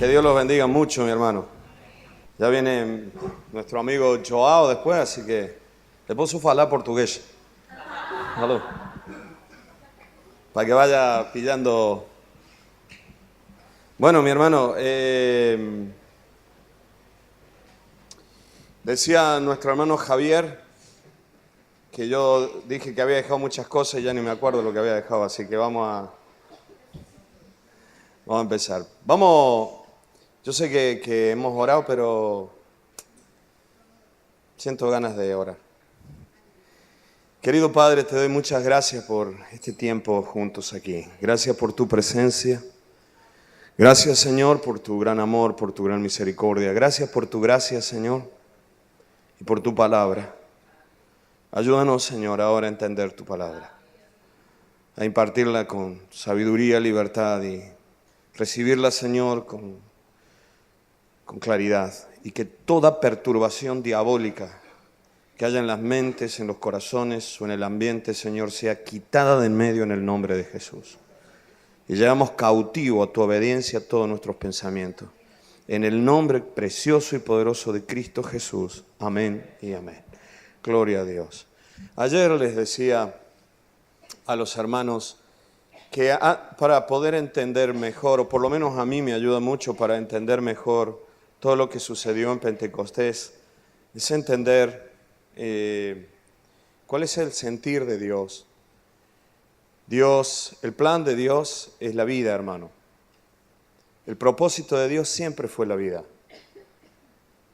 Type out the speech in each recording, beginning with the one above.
Que Dios los bendiga mucho, mi hermano. Ya viene nuestro amigo Joao después, así que le posso falar portugués. Aló. Para que vaya pillando. Bueno, mi hermano, decía nuestro hermano Javier que yo dije que había dejado muchas cosas y ya ni me acuerdo lo que había dejado, así que vamos a empezar. Yo sé que hemos orado, pero siento ganas de orar. Querido Padre, te doy muchas gracias por este tiempo juntos aquí. Gracias por tu presencia. Gracias, Señor, por tu gran amor, por tu gran misericordia. Gracias por tu gracia, Señor, y por tu palabra. Ayúdanos, Señor, ahora a entender tu palabra, a impartirla con sabiduría, libertad y recibirla, Señor, con claridad. Y que toda perturbación diabólica que haya en las mentes, en los corazones o en el ambiente, Señor, sea quitada de en medio en el nombre de Jesús. Y llevamos cautivo a tu obediencia todos nuestros pensamientos. En el nombre precioso y poderoso de Cristo Jesús. Amén y amén. Gloria a Dios. Ayer les decía a los hermanos que para poder entender mejor, o por lo menos a mí me ayuda mucho para entender mejor todo lo que sucedió en Pentecostés, es entender cuál es el sentir de Dios. Dios, el plan de Dios es la vida, hermano. El propósito de Dios siempre fue la vida.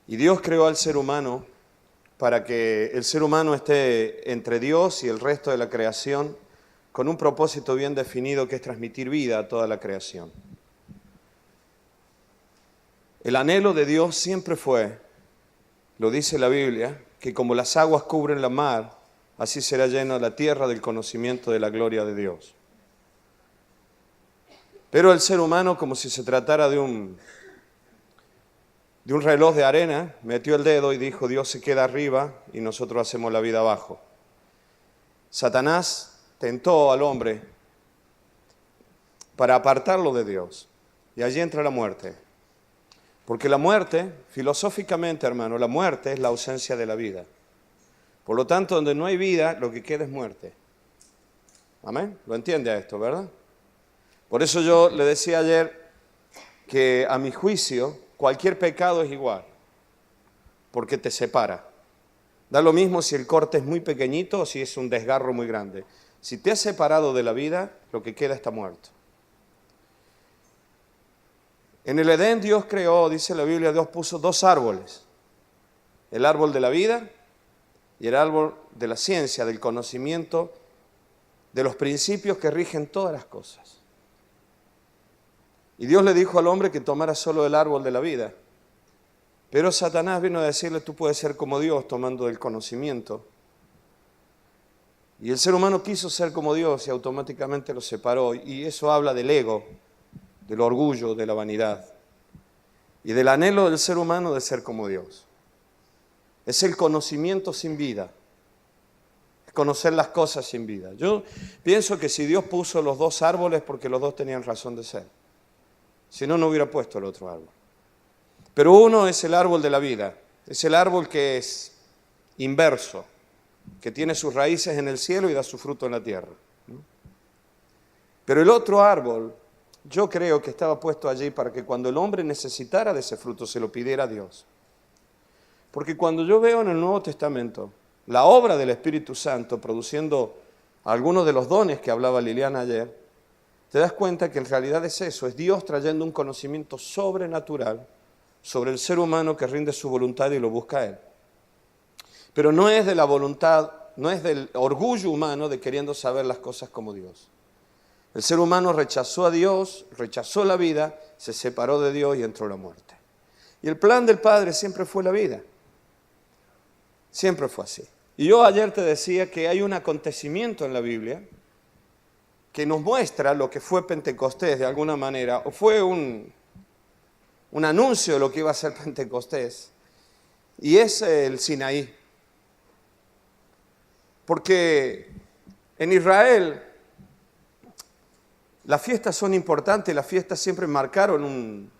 Y Dios creó al ser humano para que el ser humano esté entre Dios y el resto de la creación con un propósito bien definido que es transmitir vida a toda la creación. El anhelo de Dios siempre fue, lo dice la Biblia, que como las aguas cubren la mar, así será llena la tierra del conocimiento de la gloria de Dios. Pero el ser humano, como si se tratara de un reloj de arena, metió el dedo y dijo, Dios se queda arriba y nosotros hacemos la vida abajo. Satanás tentó al hombre para apartarlo de Dios. Y allí entra la muerte. Porque la muerte, filosóficamente, hermano, la muerte es la ausencia de la vida. Por lo tanto, donde no hay vida, lo que queda es muerte. Amén. ¿Lo entiende a esto, verdad? Por eso yo le decía ayer que a mi juicio cualquier pecado es igual, porque te separa. Da lo mismo si el corte es muy pequeñito o si es un desgarro muy grande. Si te has separado de la vida, lo que queda está muerto. En el Edén Dios creó, dice la Biblia, Dios puso dos árboles. El árbol de la vida y el árbol de la ciencia, del conocimiento, de los principios que rigen todas las cosas. Y Dios le dijo al hombre que tomara solo el árbol de la vida. Pero Satanás vino a decirle, tú puedes ser como Dios tomando del conocimiento. Y el ser humano quiso ser como Dios y automáticamente lo separó. Y eso habla del ego, del orgullo, de la vanidad. Y del anhelo del ser humano de ser como Dios. Es el conocimiento sin vida. Es conocer las cosas sin vida. Yo pienso que si Dios puso los dos árboles porque los dos tenían razón de ser. Si no, no hubiera puesto el otro árbol. Pero uno es el árbol de la vida. Es el árbol que es inverso, que tiene sus raíces en el cielo y da su fruto en la tierra. Pero el otro árbol, yo creo que estaba puesto allí para que cuando el hombre necesitara de ese fruto se lo pidiera a Dios. Porque cuando yo veo en el Nuevo Testamento la obra del Espíritu Santo produciendo algunos de los dones que hablaba Liliana ayer, te das cuenta que en realidad es eso, es Dios trayendo un conocimiento sobrenatural sobre el ser humano que rinde su voluntad y lo busca a Él. Pero no es de la voluntad, no es del orgullo humano de queriendo saber las cosas como Dios. El ser humano rechazó a Dios, rechazó la vida, se separó de Dios y entró la muerte. Y el plan del Padre siempre fue la vida. Siempre fue así. Y yo ayer te decía que hay un acontecimiento en la Biblia que nos muestra lo que fue Pentecostés de alguna manera, o fue un anuncio de lo que iba a ser Pentecostés, y es el Sinaí. Porque en Israel las fiestas son importantes, las fiestas siempre marcaron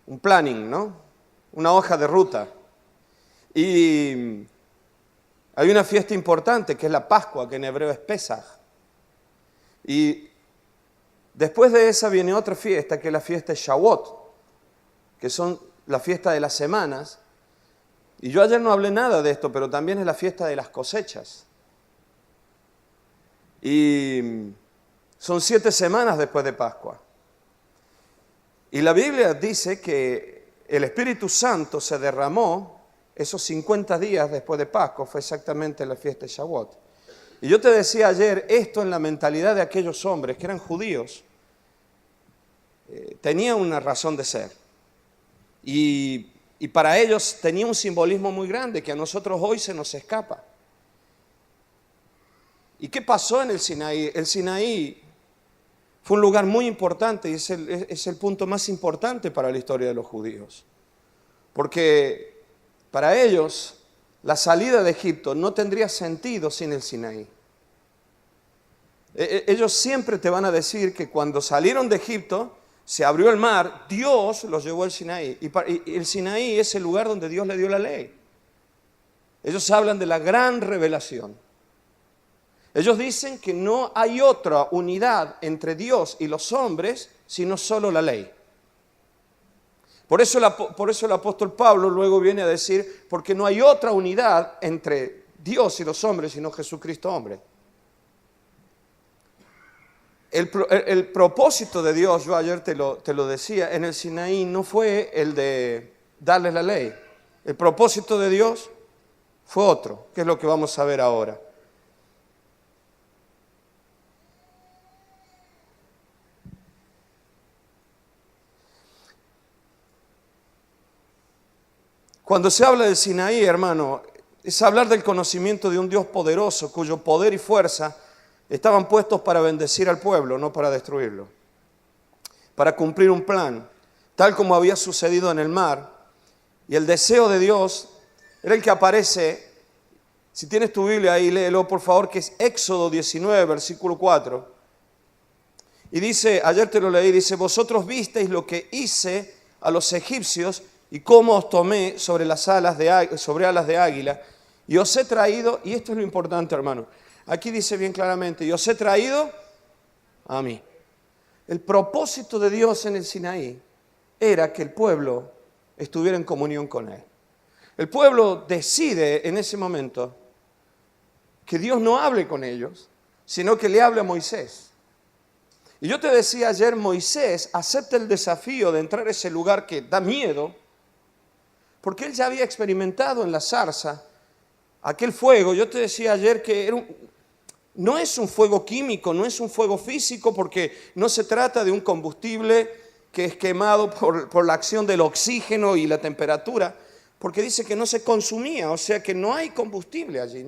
un planning, ¿no? Una hoja de ruta. Y hay una fiesta importante que es la Pascua, que en hebreo es Pesaj. Y después de esa viene otra fiesta, que es la fiesta de Shavuot, que son la fiesta de las semanas. Y yo ayer no hablé nada de esto, pero también es la fiesta de las cosechas. Y son 7 semanas después de Pascua. Y la Biblia dice que el Espíritu Santo se derramó esos 50 días después de Pascua, fue exactamente la fiesta de Shavuot. Y yo te decía ayer, esto en la mentalidad de aquellos hombres que eran judíos, tenía una razón de ser. Y para ellos tenía un simbolismo muy grande que a nosotros hoy se nos escapa. ¿Y qué pasó en el Sinaí? El Sinaí fue un lugar muy importante y es el punto más importante para la historia de los judíos. Porque para ellos la salida de Egipto no tendría sentido sin el Sinaí. Ellos siempre te van a decir que cuando salieron de Egipto, se abrió el mar, Dios los llevó al Sinaí. Y el Sinaí es el lugar donde Dios le dio la ley. Ellos hablan de la gran revelación. Ellos dicen que no hay otra unidad entre Dios y los hombres, sino solo la ley. Por eso el apóstol Pablo luego viene a decir, porque no hay otra unidad entre Dios y los hombres, sino Jesucristo hombre. El propósito de Dios, yo ayer te lo decía, en el Sinaí no fue el de darles la ley. El propósito de Dios fue otro, que es lo que vamos a ver ahora. Cuando se habla del Sinaí, hermano, es hablar del conocimiento de un Dios poderoso, cuyo poder y fuerza estaban puestos para bendecir al pueblo, no para destruirlo. Para cumplir un plan, tal como había sucedido en el mar. Y el deseo de Dios era el que aparece, si tienes tu Biblia ahí, léelo por favor, que es Éxodo 19, versículo 4. Y dice, ayer te lo leí, dice, vosotros visteis lo que hice a los egipcios y cómo os tomé sobre alas de águila, y os he traído, y esto es lo importante, hermano, aquí dice bien claramente, y os he traído a mí. El propósito de Dios en el Sinaí era que el pueblo estuviera en comunión con Él. El pueblo decide en ese momento que Dios no hable con ellos, sino que le hable a Moisés. Y yo te decía ayer, Moisés acepta el desafío de entrar a ese lugar que da miedo, porque él ya había experimentado en la zarza aquel fuego. Yo te decía ayer que no es un fuego químico, no es un fuego físico, porque no se trata de un combustible que es quemado por la acción del oxígeno y la temperatura, porque dice que no se consumía, o sea que no hay combustible allí.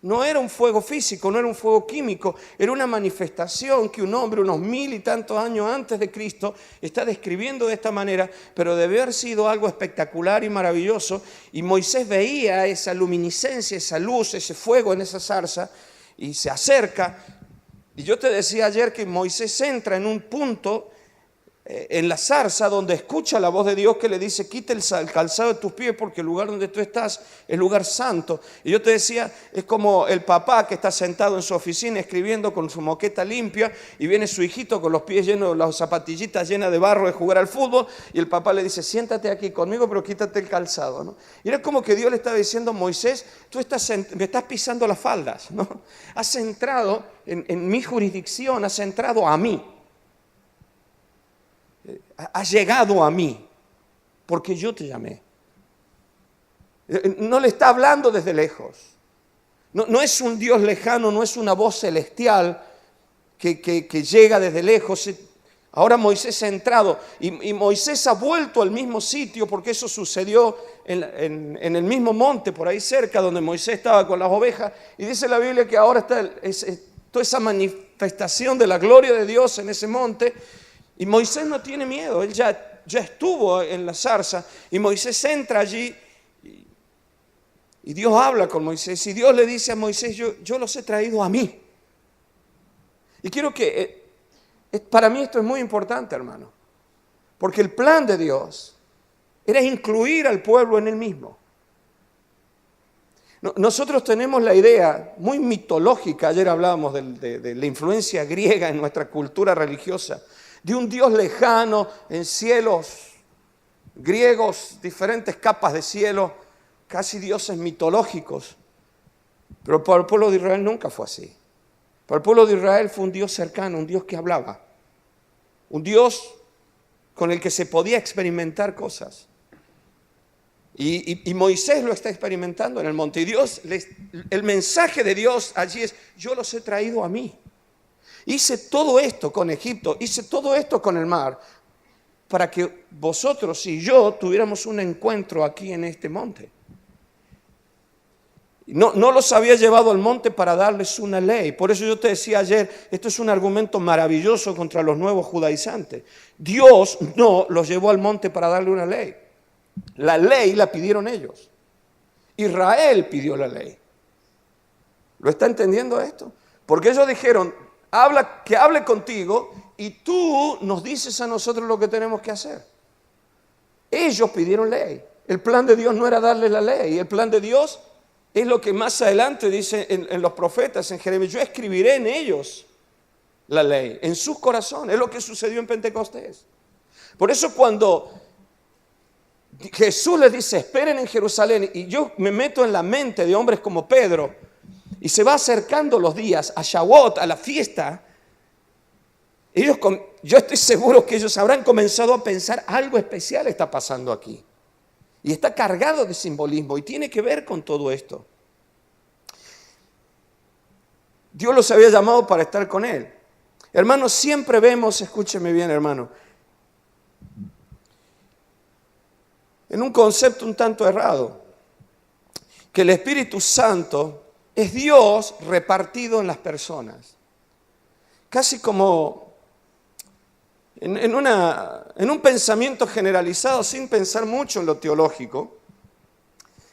No era un fuego físico, no era un fuego químico, era una manifestación que un hombre unos 1000 y tantos años antes de Cristo está describiendo de esta manera, pero debe haber sido algo espectacular y maravilloso. Y Moisés veía esa luminiscencia, esa luz, ese fuego en esa zarza y se acerca. Y yo te decía ayer que Moisés entra en un punto en la zarza donde escucha la voz de Dios que le dice, quita el calzado de tus pies porque el lugar donde tú estás es lugar santo. Y yo te decía, es como el papá que está sentado en su oficina escribiendo con su moqueta limpia y viene su hijito con los pies llenos, las zapatillitas llenas de barro de jugar al fútbol, y el papá le dice, siéntate aquí conmigo pero quítate el calzado, ¿no? Y era como que Dios le estaba diciendo, Moisés, me estás pisando las faldas, ¿no? Has entrado en mi jurisdicción, has entrado a mí. Has llegado a mí, porque yo te llamé. No le está hablando desde lejos. No es un Dios lejano, no es una voz celestial que llega desde lejos. Ahora Moisés ha entrado y Moisés ha vuelto al mismo sitio, porque eso sucedió en el mismo monte, por ahí cerca, donde Moisés estaba con las ovejas. Y dice la Biblia que ahora está toda esa manifestación de la gloria de Dios en ese monte. Y Moisés no tiene miedo, él ya estuvo en la zarza, y Moisés entra allí y Dios habla con Moisés, y Dios le dice a Moisés, yo los he traído a mí. Y quiero que, para mí esto es muy importante, hermano, porque el plan de Dios era incluir al pueblo en él mismo. Nosotros tenemos la idea muy mitológica, ayer hablábamos de la influencia griega en nuestra cultura religiosa, de un Dios lejano en cielos griegos, diferentes capas de cielo, casi dioses mitológicos. Pero para el pueblo de Israel nunca fue así. Para el pueblo de Israel fue un Dios cercano, un Dios que hablaba, un Dios con el que se podía experimentar cosas. Y Moisés lo está experimentando en el monte. Y Dios, el mensaje de Dios allí es: yo los he traído a mí. Hice todo esto con Egipto, hice todo esto con el mar, para que vosotros y yo tuviéramos un encuentro aquí en este monte. No los había llevado al monte para darles una ley. Por eso yo te decía ayer, esto es un argumento maravilloso contra los nuevos judaizantes. Dios no los llevó al monte para darle una ley. La ley la pidieron ellos. Israel pidió la ley. ¿Lo está entendiendo esto? Porque ellos dijeron: que hable contigo y tú nos dices a nosotros lo que tenemos que hacer. Ellos pidieron ley. El plan de Dios no era darles la ley. El plan de Dios es lo que más adelante dice en los profetas, en Jeremías: yo escribiré en ellos la ley, en sus corazones. Es lo que sucedió en Pentecostés. Por eso cuando Jesús les dice: esperen en Jerusalén, y yo me meto en la mente de hombres como Pedro, y se va acercando los días a Shavuot, a la fiesta, yo estoy seguro que ellos habrán comenzado a pensar: algo especial está pasando aquí. Y está cargado de simbolismo y tiene que ver con todo esto. Dios los había llamado para estar con Él. Hermanos, siempre vemos, escúcheme bien, hermano, en un concepto un tanto errado, que el Espíritu Santo es Dios repartido en las personas. Casi como en un pensamiento generalizado, sin pensar mucho en lo teológico.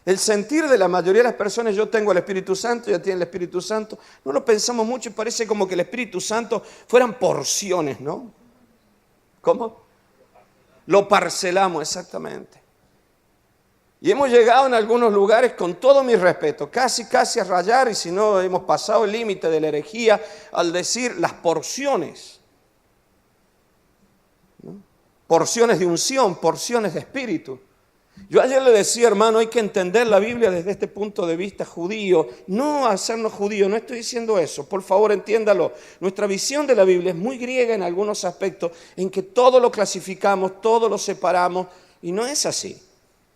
El sentir de la mayoría de las personas: yo tengo el Espíritu Santo, ya tienen el Espíritu Santo. No lo pensamos mucho y parece como que el Espíritu Santo fueran porciones, ¿no? ¿Cómo? Lo parcelamos, exactamente. Y hemos llegado en algunos lugares, con todo mi respeto, casi a rayar, y si no hemos pasado el límite de la herejía al decir las porciones, ¿no? Porciones de unción, porciones de espíritu. Yo ayer le decía, hermano, hay que entender la Biblia desde este punto de vista judío, no hacernos judíos. No estoy diciendo eso, por favor entiéndalo. Nuestra visión de la Biblia es muy griega en algunos aspectos, en que todo lo clasificamos, todo lo separamos, y no es así.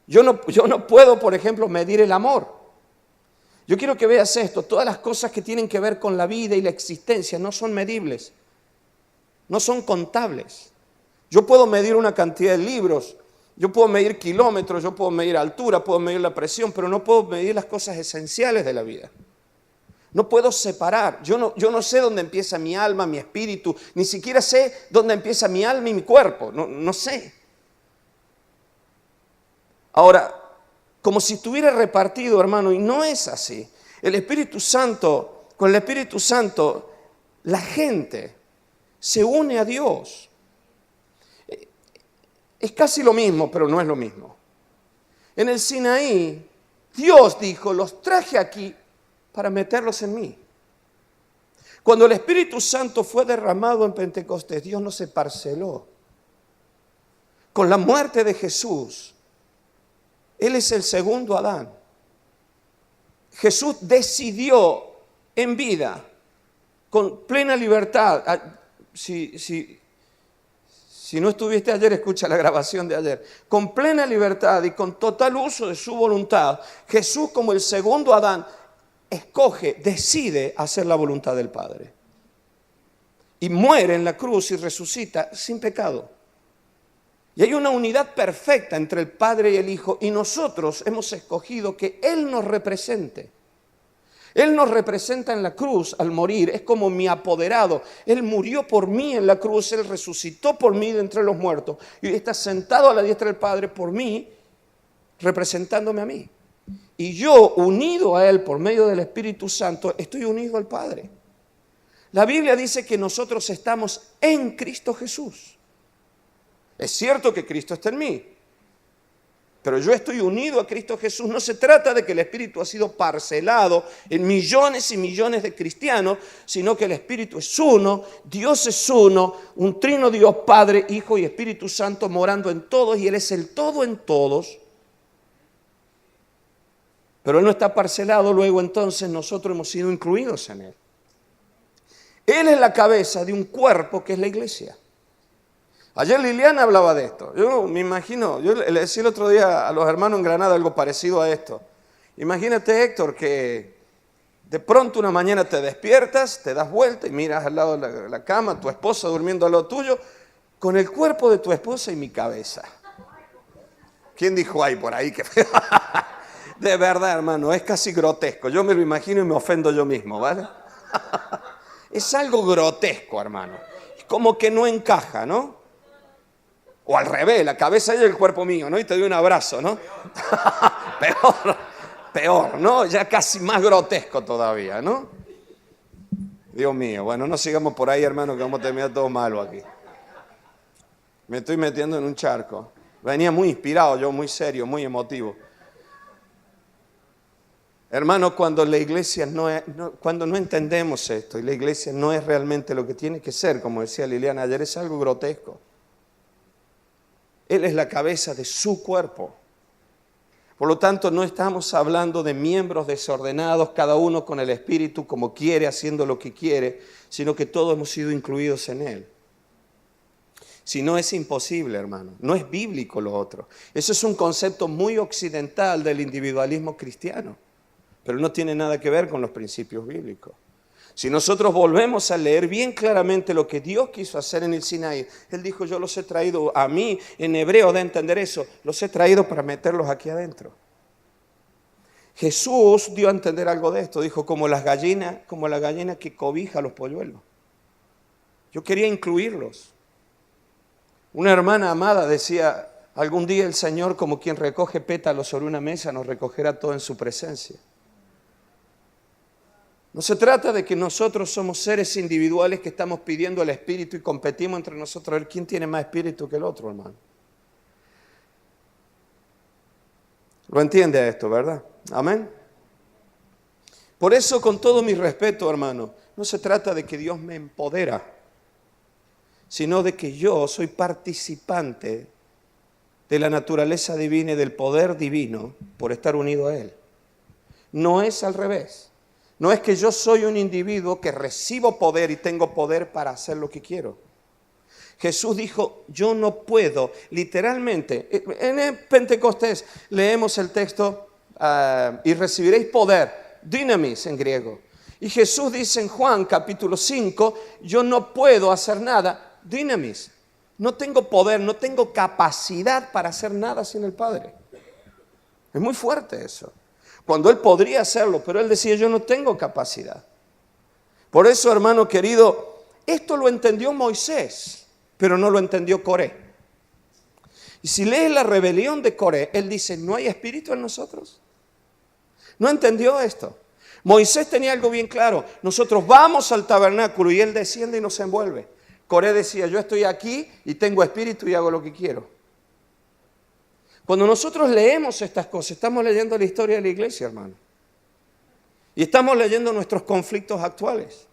Yo no puedo, por ejemplo, medir el amor. Yo quiero que veas esto: todas las cosas que tienen que ver con la vida y la existencia no son medibles, no son contables. Yo puedo medir una cantidad de libros, yo puedo medir kilómetros, yo puedo medir altura, puedo medir la presión, pero no puedo medir las cosas esenciales de la vida. No puedo separar. Yo no sé dónde empieza mi alma, mi espíritu, ni siquiera sé dónde empieza mi alma y mi cuerpo, no sé. Ahora, como si estuviera repartido, hermano, y no es así. El Espíritu Santo, con el Espíritu Santo, la gente se une a Dios. Es casi lo mismo, pero no es lo mismo. En el Sinaí, Dios dijo: los traje aquí para meterlos en mí. Cuando el Espíritu Santo fue derramado en Pentecostés, Dios no se parceló. Con la muerte de Jesús, Él es el segundo Adán. Jesús decidió en vida, con plena libertad. Si no estuviste ayer, escucha la grabación de ayer. Con plena libertad y con total uso de su voluntad, Jesús, como el segundo Adán, decide hacer la voluntad del Padre. Y muere en la cruz y resucita sin pecado. Y hay una unidad perfecta entre el Padre y el Hijo, y nosotros hemos escogido que Él nos represente. Él nos representa en la cruz al morir, es como mi apoderado. Él murió por mí en la cruz, Él resucitó por mí de entre los muertos y está sentado a la diestra del Padre por mí, representándome a mí. Y yo, unido a Él por medio del Espíritu Santo, estoy unido al Padre. La Biblia dice que nosotros estamos en Cristo Jesús. Es cierto que Cristo está en mí, Pero yo estoy unido a Cristo Jesús. No se trata de que el Espíritu ha sido parcelado en millones y millones de cristianos, sino que el Espíritu es uno, Dios es uno, un trino Dios Padre, Hijo y Espíritu Santo morando en todos, y Él es el todo en todos. Pero Él no está parcelado, luego entonces nosotros hemos sido incluidos en Él. Él es la cabeza de un cuerpo que es la iglesia. Ayer Liliana hablaba de esto. Yo me imagino, yo le decía el otro día a los hermanos en Granada algo parecido a esto. Imagínate, Héctor, que de pronto una mañana te despiertas, te das vuelta y miras al lado de la cama, tu esposa durmiendo al lado tuyo, con el cuerpo de tu esposa y mi cabeza. ¿Quién dijo ay por ahí? De verdad, hermano, es casi grotesco. Yo me lo imagino y me ofendo yo mismo, ¿vale? Es algo grotesco, hermano. Es como que no encaja, ¿no? O al revés, la cabeza y el cuerpo mío, ¿no? Y te doy un abrazo, ¿no? Peor, ¿no? Ya casi más grotesco todavía, ¿no? Dios mío, bueno, no sigamos por ahí, hermano, que vamos a terminar todo malo aquí. Me estoy metiendo en un charco. Venía muy inspirado, yo muy serio, muy emotivo. Hermano, cuando la iglesia cuando no entendemos esto y la iglesia no es realmente lo que tiene que ser, como decía Liliana ayer, es algo grotesco. Él es la cabeza de su cuerpo. Por lo tanto, no estamos hablando de miembros desordenados, cada uno con el espíritu como quiere, haciendo lo que quiere, sino que todos hemos sido incluidos en Él. Si no, es imposible, hermano. No es bíblico lo otro. Eso es un concepto muy occidental del individualismo cristiano, pero no tiene nada que ver con los principios bíblicos. Si nosotros volvemos a leer bien claramente lo que Dios quiso hacer en el Sinaí, Él dijo, yo los he traído, a mí en hebreo de entender eso, los he traído para meterlos aquí adentro. Jesús dio a entender algo de esto, dijo, como la gallina que cobija a los polluelos. Yo quería incluirlos. Una hermana amada decía, algún día el Señor, como quien recoge pétalos sobre una mesa, nos recogerá todo en su presencia. No se trata de que nosotros somos seres individuales que estamos pidiendo el Espíritu y competimos entre nosotros a ver quién tiene más Espíritu que el otro, hermano. ¿Lo entiende esto, verdad? Amén. Por eso, con todo mi respeto, hermano, no se trata de que Dios me empodera, sino de que yo soy participante de la naturaleza divina y del poder divino por estar unido a Él. No es al revés. No es que yo soy un individuo que recibo poder y tengo poder para hacer lo que quiero. Jesús dijo, yo no puedo, literalmente, en el Pentecostés leemos el texto y recibiréis poder, dynamis en griego. Y Jesús dice en Juan capítulo 5, yo no puedo hacer nada, dynamis. No tengo poder, no tengo capacidad para hacer nada sin el Padre. Es muy fuerte eso. Cuando Él podría hacerlo, pero Él decía, yo no tengo capacidad. Por eso, hermano querido, esto lo entendió Moisés, pero no lo entendió Coré. Y si lees la rebelión de Coré, él dice, ¿no hay espíritu en nosotros? No entendió esto. Moisés tenía algo bien claro, nosotros vamos al tabernáculo y Él desciende y nos envuelve. Coré decía, yo estoy aquí y tengo espíritu y hago lo que quiero. Cuando nosotros leemos estas cosas, estamos leyendo la historia de la iglesia, hermano. Y estamos leyendo nuestros conflictos actuales.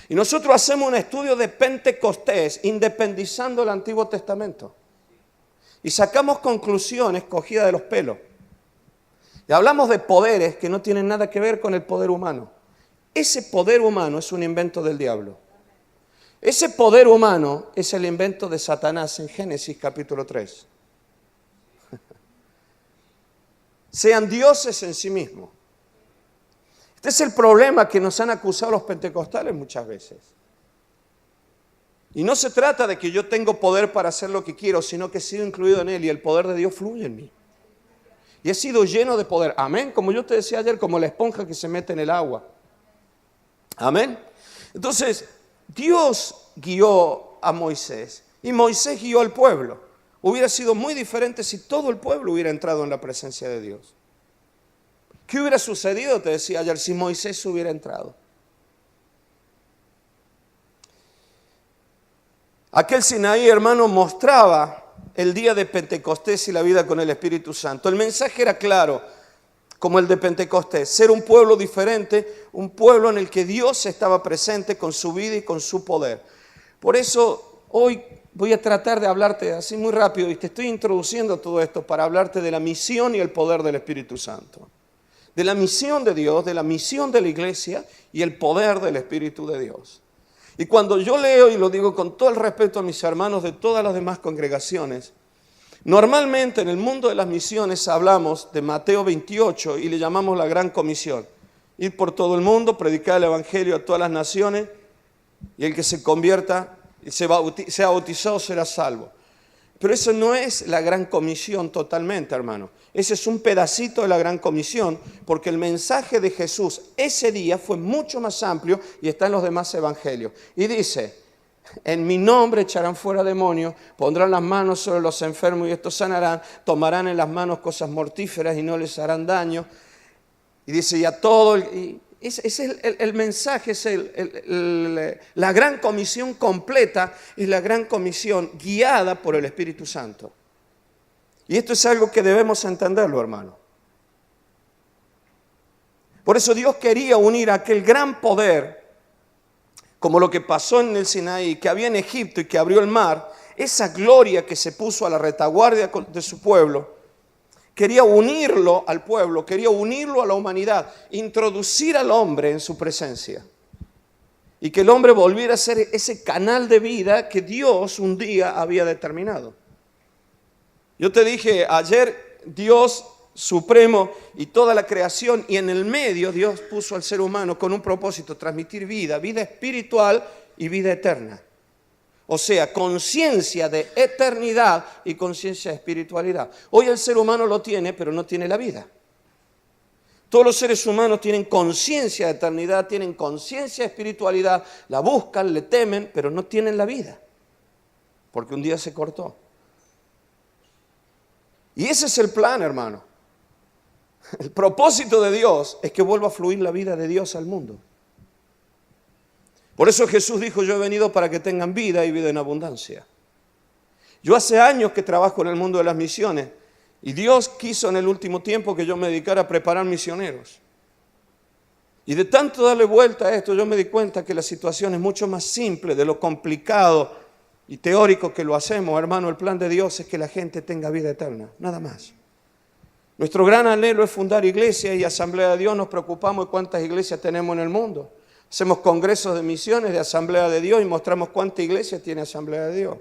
Y nosotros hacemos un estudio de Pentecostés, independizando el Antiguo Testamento. Y sacamos conclusiones cogidas de los pelos. Y hablamos de poderes que no tienen nada que ver con el poder humano. Ese poder humano es un invento del diablo. Ese poder humano es el invento de Satanás en Génesis capítulo 3. Sean dioses en sí mismos. Este es el problema que nos han acusado los pentecostales muchas veces. Y no se trata de que yo tengo poder para hacer lo que quiero, sino que he sido incluido en Él y el poder de Dios fluye en mí. Y he sido lleno de poder. Amén. Como yo te decía ayer, como la esponja que se mete en el agua. Amén. Entonces, Dios guió a Moisés y Moisés guió al pueblo. Hubiera sido muy diferente si todo el pueblo hubiera entrado en la presencia de Dios. ¿Qué hubiera sucedido, te decía ayer, si Moisés hubiera entrado? Aquel Sinaí, hermano, mostraba el día de Pentecostés y la vida con el Espíritu Santo. El mensaje era claro, como el de Pentecostés, ser un pueblo diferente, un pueblo en el que Dios estaba presente con su vida y con su poder. Por eso hoy voy a tratar de hablarte así muy rápido y te estoy introduciendo todo esto para hablarte de la misión y el poder del Espíritu Santo. De la misión de Dios, de la misión de la iglesia y el poder del Espíritu de Dios. Y cuando yo leo, y lo digo con todo el respeto a mis hermanos de todas las demás congregaciones, normalmente en el mundo de las misiones hablamos de Mateo 28 y le llamamos la Gran Comisión. Ir por todo el mundo, predicar el Evangelio a todas las naciones y el que se convierta y sea bautizado será salvo. Pero eso no es la Gran Comisión totalmente, hermano. Ese es un pedacito de la Gran Comisión, porque el mensaje de Jesús ese día fue mucho más amplio y está en los demás evangelios. Y dice, en mi nombre echarán fuera demonios, pondrán las manos sobre los enfermos y estos sanarán, tomarán en las manos cosas mortíferas y no les harán daño. Y dice, y a todo... Ese es el mensaje, es la gran comisión completa, es la gran comisión guiada por el Espíritu Santo. Y esto es algo que debemos entenderlo, hermano. Por eso Dios quería unir aquel gran poder, como lo que pasó en el Sinaí, que había en Egipto y que abrió el mar, esa gloria que se puso a la retaguardia de su pueblo. Quería unirlo al pueblo, quería unirlo a la humanidad, introducir al hombre en su presencia. Y que el hombre volviera a ser ese canal de vida que Dios un día había determinado. Yo te dije ayer, Dios supremo y toda la creación, y en el medio Dios puso al ser humano con un propósito, transmitir vida, vida espiritual y vida eterna. O sea, conciencia de eternidad y conciencia de espiritualidad. Hoy el ser humano lo tiene, pero no tiene la vida. Todos los seres humanos tienen conciencia de eternidad, tienen conciencia de espiritualidad, la buscan, le temen, pero no tienen la vida. Porque un día se cortó. Y ese es el plan, hermano. El propósito de Dios es que vuelva a fluir la vida de Dios al mundo. Por eso Jesús dijo, yo he venido para que tengan vida y vida en abundancia. Yo hace años que trabajo en el mundo de las misiones y Dios quiso en el último tiempo que yo me dedicara a preparar misioneros. Y de tanto darle vuelta a esto, yo me di cuenta que la situación es mucho más simple de lo complicado y teórico que lo hacemos, hermano. El plan de Dios es que la gente tenga vida eterna, nada más. Nuestro gran anhelo es fundar iglesias y Asamblea de Dios. Nos preocupamos de cuántas iglesias tenemos en el mundo. Hacemos congresos de misiones de Asamblea de Dios y mostramos cuánta iglesia tiene Asamblea de Dios.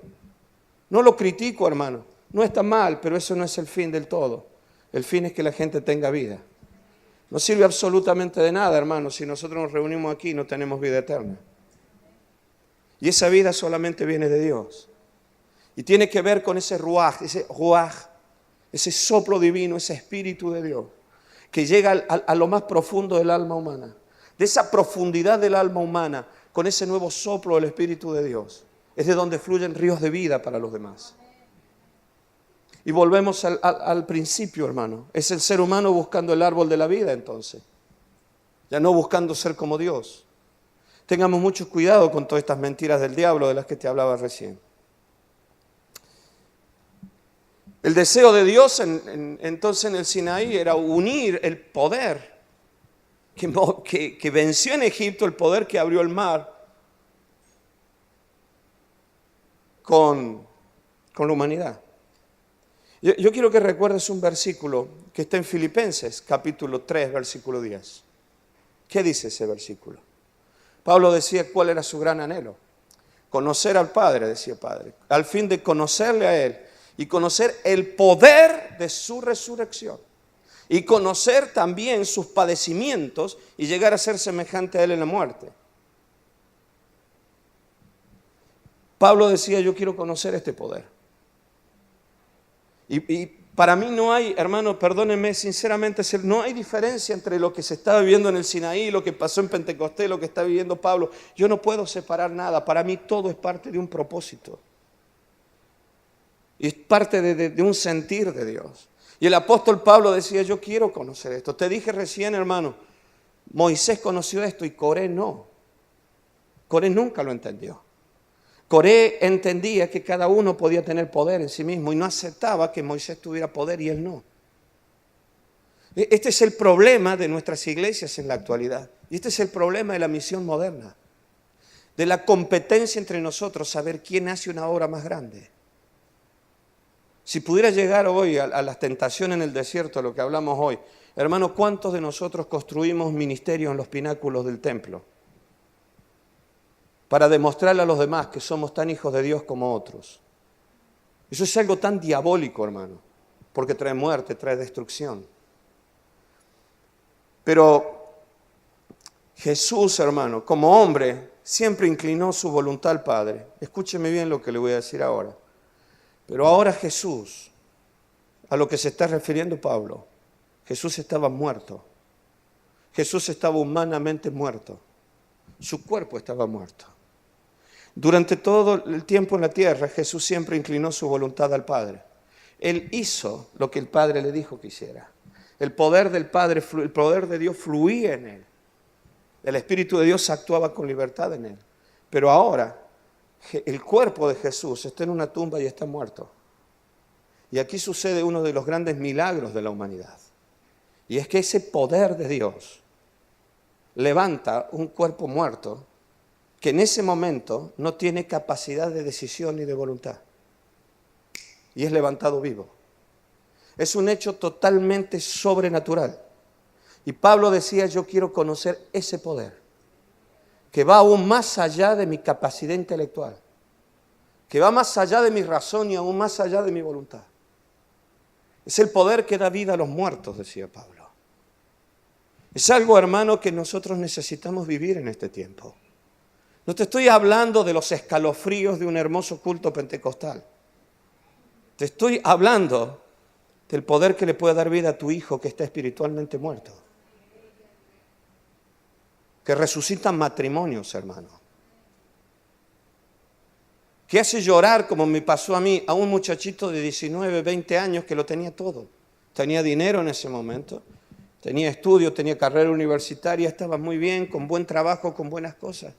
No lo critico, hermano. No está mal, pero eso no es el fin del todo. El fin es que la gente tenga vida. No sirve absolutamente de nada, hermano, si nosotros nos reunimos aquí y no tenemos vida eterna. Y esa vida solamente viene de Dios. Y tiene que ver con ese ruaj, ese soplo divino, ese espíritu de Dios, que llega a lo más profundo del alma humana. De esa profundidad del alma humana, con ese nuevo soplo del Espíritu de Dios, es de donde fluyen ríos de vida para los demás. Y volvemos al principio, hermano. Es el ser humano buscando el árbol de la vida entonces. Ya no buscando ser como Dios. Tengamos mucho cuidado con todas estas mentiras del diablo de las que te hablaba recién. El deseo de Dios entonces en el Sinaí era unir el poder que venció en Egipto, el poder que abrió el mar, con la humanidad. Yo quiero que recuerdes un versículo que está en Filipenses, capítulo 3, versículo 10. ¿Qué dice ese versículo? Pablo decía cuál era su gran anhelo. Conocer al Padre, decía Padre, al fin de conocerle a Él y conocer el poder de su resurrección. Y conocer también sus padecimientos y llegar a ser semejante a Él en la muerte. Pablo decía, yo quiero conocer este poder. Y para mí no hay, hermano, perdónenme sinceramente, no hay diferencia entre lo que se está viviendo en el Sinaí, lo que pasó en Pentecostés, lo que está viviendo Pablo. Yo no puedo separar nada. Para mí todo es parte de un propósito. Y es parte de un sentir de Dios. Y el apóstol Pablo decía, yo quiero conocer esto. Te dije recién, hermano, Moisés conoció esto y Coré no. Coré nunca lo entendió. Coré entendía que cada uno podía tener poder en sí mismo y no aceptaba que Moisés tuviera poder y él no. Este es el problema de nuestras iglesias en la actualidad. Y este es el problema de la misión moderna. De la competencia entre nosotros, saber quién hace una obra más grande. Si pudiera llegar hoy a las tentaciones en el desierto, lo que hablamos hoy, hermano, ¿cuántos de nosotros construimos ministerios en los pináculos del templo? Para demostrarle a los demás que somos tan hijos de Dios como otros. Eso es algo tan diabólico, hermano, porque trae muerte, trae destrucción. Pero Jesús, hermano, como hombre, siempre inclinó su voluntad al Padre. Escúcheme bien lo que le voy a decir ahora. Pero ahora Jesús, a lo que se está refiriendo Pablo, Jesús estaba muerto. Jesús estaba humanamente muerto. Su cuerpo estaba muerto. Durante todo el tiempo en la tierra, Jesús siempre inclinó su voluntad al Padre. Él hizo lo que el Padre le dijo que hiciera. El poder del Padre, el poder de Dios fluía en él. El Espíritu de Dios actuaba con libertad en él. Pero ahora, el cuerpo de Jesús está en una tumba y está muerto. Y aquí sucede uno de los grandes milagros de la humanidad. Y es que ese poder de Dios levanta un cuerpo muerto que en ese momento no tiene capacidad de decisión ni de voluntad. Y es levantado vivo. Es un hecho totalmente sobrenatural. Y Pablo decía, yo quiero conocer ese poder, que va aún más allá de mi capacidad intelectual, que va más allá de mi razón y aún más allá de mi voluntad. Es el poder que da vida a los muertos, decía Pablo. Es algo, hermano, que nosotros necesitamos vivir en este tiempo. No te estoy hablando de los escalofríos de un hermoso culto pentecostal. Te estoy hablando del poder que le puede dar vida a tu hijo que está espiritualmente muerto. Que resucitan matrimonios, hermano. Que hace llorar, como me pasó a mí, a un muchachito de 19, 20 años que lo tenía todo. Tenía dinero en ese momento, tenía estudio, tenía carrera universitaria, estaba muy bien, con buen trabajo, con buenas cosas.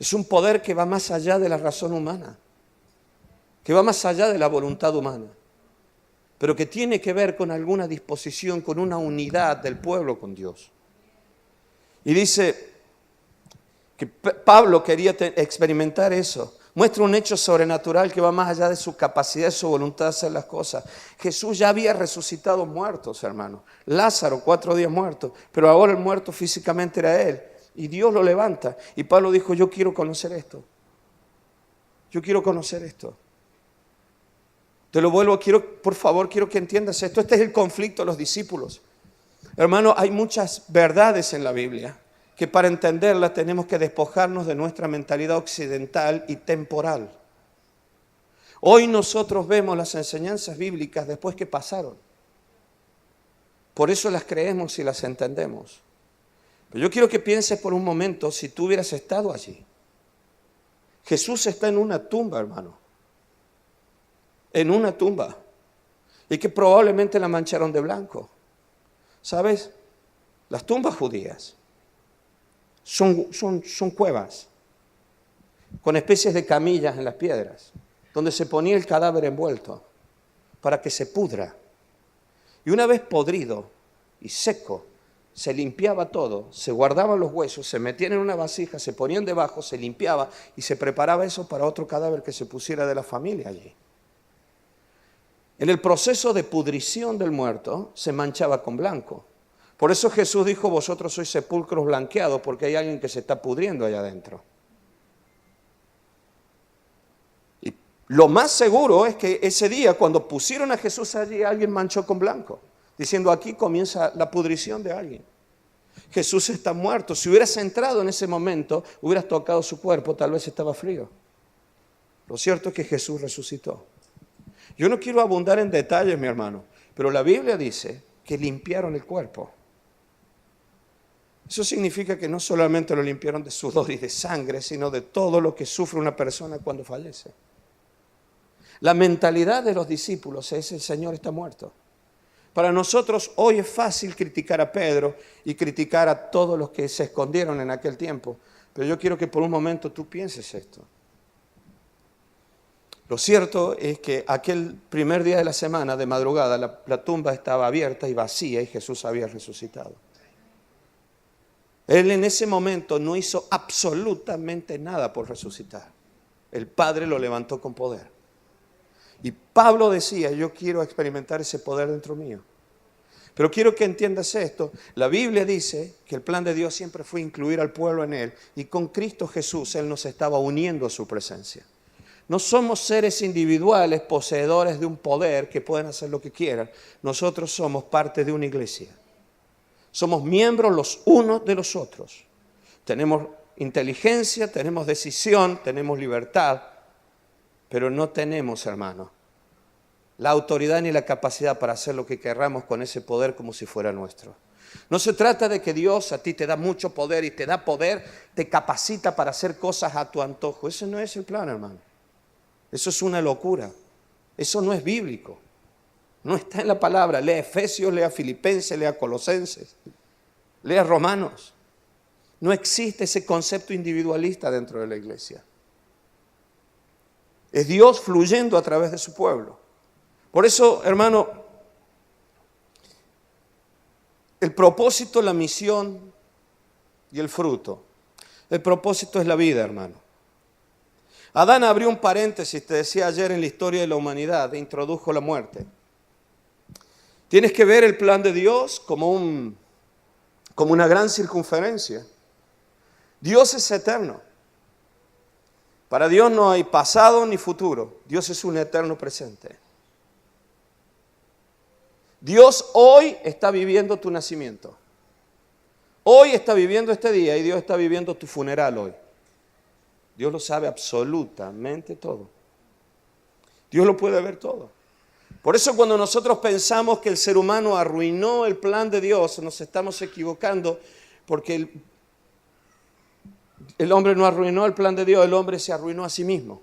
Es un poder que va más allá de la razón humana, que va más allá de la voluntad humana, pero que tiene que ver con alguna disposición, con una unidad del pueblo con Dios. Y dice que Pablo quería experimentar eso. Muestra un hecho sobrenatural que va más allá de su capacidad, de su voluntad de hacer las cosas. Jesús ya había resucitado muertos, hermano. Lázaro, 4 días muerto, pero ahora el muerto físicamente era él. Y Dios lo levanta. Y Pablo dijo, yo quiero conocer esto. Yo quiero conocer esto. Te lo vuelvo, por favor, quiero que entiendas esto. Este es el conflicto de los discípulos. Hermano, hay muchas verdades en la Biblia que para entenderlas tenemos que despojarnos de nuestra mentalidad occidental y temporal. Hoy nosotros vemos las enseñanzas bíblicas después que pasaron. Por eso las creemos y las entendemos. Pero yo quiero que pienses por un momento si tú hubieras estado allí. Jesús está en una tumba, hermano. En una tumba. Y que probablemente la mancharon de blanco. ¿Sabes? Las tumbas judías son cuevas con especies de camillas en las piedras, donde se ponía el cadáver envuelto para que se pudra. Y una vez podrido y seco, se limpiaba todo, se guardaban los huesos, se metían en una vasija, se ponían debajo, se limpiaba y se preparaba eso para otro cadáver que se pusiera de la familia allí. En el proceso de pudrición del muerto se manchaba con blanco. Por eso Jesús dijo, vosotros sois sepulcros blanqueados, porque hay alguien que se está pudriendo allá adentro. Y lo más seguro es que ese día, cuando pusieron a Jesús allí, alguien manchó con blanco, diciendo, aquí comienza la pudrición de alguien. Jesús está muerto. Si hubieras entrado en ese momento, hubieras tocado su cuerpo, tal vez estaba frío. Lo cierto es que Jesús resucitó. Yo no quiero abundar en detalles, mi hermano, pero la Biblia dice que limpiaron el cuerpo. Eso significa que no solamente lo limpiaron de sudor y de sangre, sino de todo lo que sufre una persona cuando fallece. La mentalidad de los discípulos es: el Señor está muerto. Para nosotros hoy es fácil criticar a Pedro y criticar a todos los que se escondieron en aquel tiempo. Pero yo quiero que por un momento tú pienses esto. Lo cierto es que aquel primer día de la semana, de madrugada, la tumba estaba abierta y vacía y Jesús había resucitado. Él en ese momento no hizo absolutamente nada por resucitar. El Padre lo levantó con poder. Y Pablo decía, yo quiero experimentar ese poder dentro mío. Pero quiero que entiendas esto. La Biblia dice que el plan de Dios siempre fue incluir al pueblo en Él. Y con Cristo Jesús Él nos estaba uniendo a su presencia. No somos seres individuales poseedores de un poder que pueden hacer lo que quieran. Nosotros somos parte de una iglesia. Somos miembros los unos de los otros. Tenemos inteligencia, tenemos decisión, tenemos libertad, pero no tenemos, hermano, la autoridad ni la capacidad para hacer lo que querramos con ese poder como si fuera nuestro. No se trata de que Dios a ti te da mucho poder y te da poder, te capacita para hacer cosas a tu antojo. Ese no es el plan, hermano. Eso es una locura. Eso no es bíblico. No está en la palabra. Lea Efesios, lea Filipenses, lea Colosenses, lea Romanos. No existe ese concepto individualista dentro de la iglesia. Es Dios fluyendo a través de su pueblo. Por eso, hermano, el propósito, la misión y el fruto. El propósito es la vida, hermano. Adán abrió un paréntesis, te decía ayer, en la historia de la humanidad, e introdujo la muerte. Tienes que ver el plan de Dios como una gran circunferencia. Dios es eterno. Para Dios no hay pasado ni futuro. Dios es un eterno presente. Dios hoy está viviendo tu nacimiento. Hoy está viviendo este día y Dios está viviendo tu funeral hoy. Dios lo sabe absolutamente todo. Dios lo puede ver todo. Por eso cuando nosotros pensamos que el ser humano arruinó el plan de Dios, nos estamos equivocando, porque el hombre no arruinó el plan de Dios, el hombre se arruinó a sí mismo.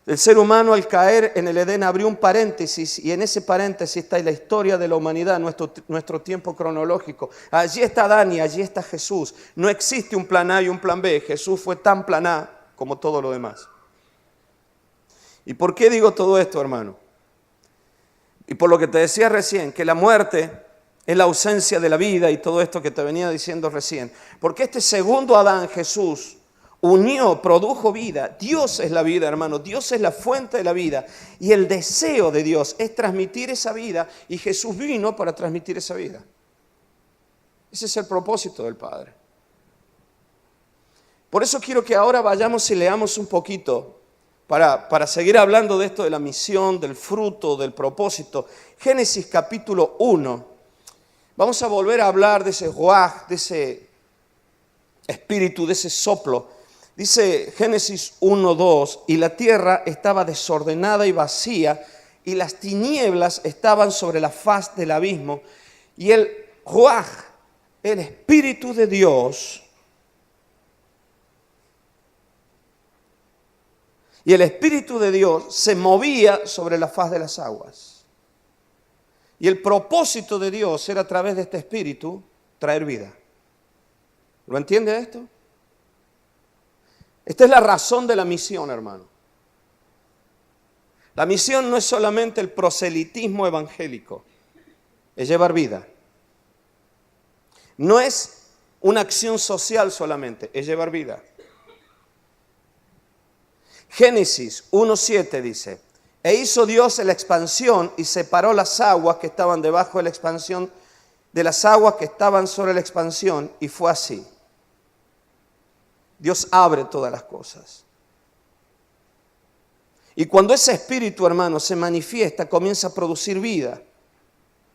El ser humano al caer en el Edén abrió un paréntesis y en ese paréntesis está la historia de la humanidad, nuestro tiempo cronológico. Allí está Adán y allí está Jesús. No existe un plan A y un plan B. Jesús fue tan plan A como todo lo demás. ¿Y por qué digo todo esto, hermano? Y por lo que te decía recién, que la muerte es la ausencia de la vida y todo esto que te venía diciendo recién. Porque este segundo Adán, Jesús, unió, produjo vida. Dios es la vida, hermano. Dios es la fuente de la vida. Y el deseo de Dios es transmitir esa vida. Y Jesús vino para transmitir esa vida. Ese es el propósito del Padre. Por eso quiero que ahora vayamos y leamos un poquito para seguir hablando de esto de la misión, del fruto, del propósito. Génesis capítulo 1. Vamos a volver a hablar de ese ruaj, de ese espíritu, de ese soplo. Dice Génesis 1:2, y la tierra estaba desordenada y vacía, y las tinieblas estaban sobre la faz del abismo, y el ruaj, el Espíritu de Dios, y el Espíritu de Dios se movía sobre la faz de las aguas. Y el propósito de Dios era a través de este Espíritu traer vida. ¿Lo entiende esto? Esta es la razón de la misión, hermano. La misión no es solamente el proselitismo evangélico, es llevar vida. No es una acción social solamente, es llevar vida. Génesis 1:7 dice, e hizo Dios la expansión y separó las aguas que estaban debajo de la expansión de las aguas que estaban sobre la expansión, y fue así. Dios abre todas las cosas. Y cuando ese espíritu, hermano, se manifiesta, comienza a producir vida.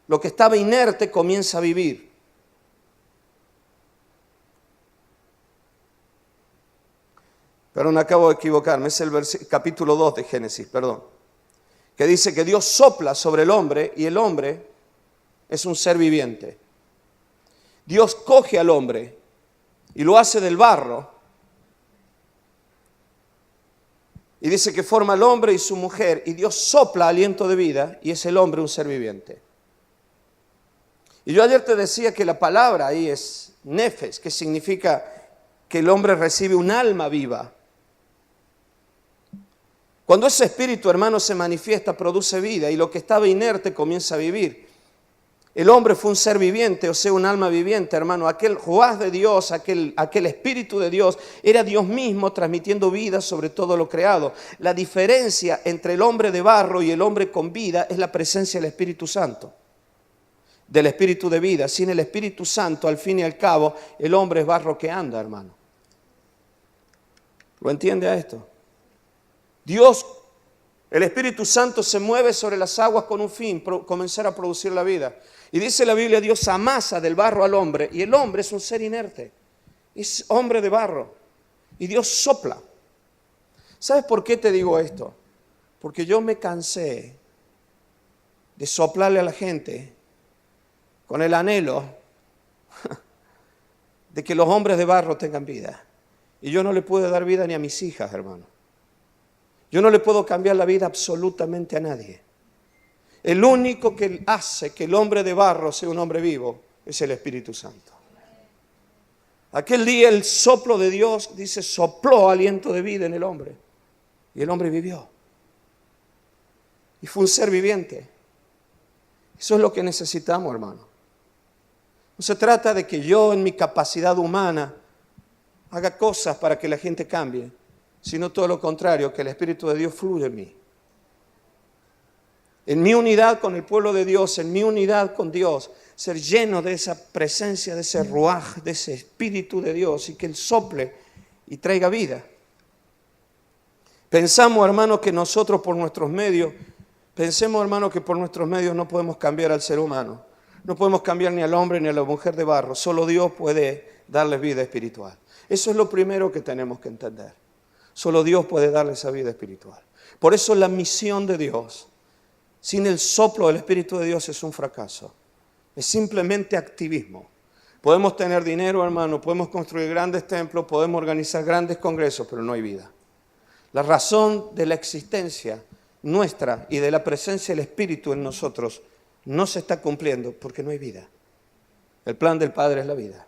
Lo que estaba inerte comienza a vivir. Pero no acabo de equivocarme, es el capítulo 2 de Génesis, perdón. Que dice que Dios sopla sobre el hombre y el hombre es un ser viviente. Dios coge al hombre y lo hace del barro. Y dice que forma al hombre y su mujer, y Dios sopla aliento de vida, y es el hombre un ser viviente. Y yo ayer te decía que la palabra ahí es nefes, que significa que el hombre recibe un alma viva. Cuando ese espíritu, hermano, se manifiesta, produce vida y lo que estaba inerte comienza a vivir. El hombre fue un ser viviente, o sea, un alma viviente, hermano. Aquel Ruaj de Dios, aquel espíritu de Dios, era Dios mismo transmitiendo vida sobre todo lo creado. La diferencia entre el hombre de barro y el hombre con vida es la presencia del Espíritu Santo, del Espíritu de vida. Sin el Espíritu Santo, al fin y al cabo, el hombre es barro que anda, hermano. ¿Lo entiende a esto? Dios, el Espíritu Santo se mueve sobre las aguas con un fin, comenzar a producir la vida. Y dice la Biblia, Dios amasa del barro al hombre, y el hombre es un ser inerte, es hombre de barro, y Dios sopla. ¿Sabes por qué te digo esto? Porque yo me cansé de soplarle a la gente con el anhelo de que los hombres de barro tengan vida. Y yo no le puedo dar vida ni a mis hijas, hermano. Yo no le puedo cambiar la vida absolutamente a nadie. El único que hace que el hombre de barro sea un hombre vivo es el Espíritu Santo. Aquel día el soplo de Dios, dice, sopló aliento de vida en el hombre. Y el hombre vivió. Y fue un ser viviente. Eso es lo que necesitamos, hermano. No se trata de que yo en mi capacidad humana haga cosas para que la gente cambie, sino todo lo contrario, que el Espíritu de Dios fluya en mí. En mi unidad con el pueblo de Dios, en mi unidad con Dios, ser lleno de esa presencia, de ese ruaj, de ese Espíritu de Dios, y que Él sople y traiga vida. Pensamos, hermano, que nosotros por nuestros medios, no podemos cambiar al ser humano. No podemos cambiar ni al hombre ni a la mujer de barro. Solo Dios puede darles vida espiritual. Eso es lo primero que tenemos que entender. Solo Dios puede darles esa vida espiritual. Por eso la misión de Dios, sin el soplo del Espíritu de Dios, es un fracaso. Es simplemente activismo. Podemos tener dinero, hermano, podemos construir grandes templos, podemos organizar grandes congresos, pero no hay vida. La razón de la existencia nuestra y de la presencia del Espíritu en nosotros no se está cumpliendo porque no hay vida. El plan del Padre es la vida.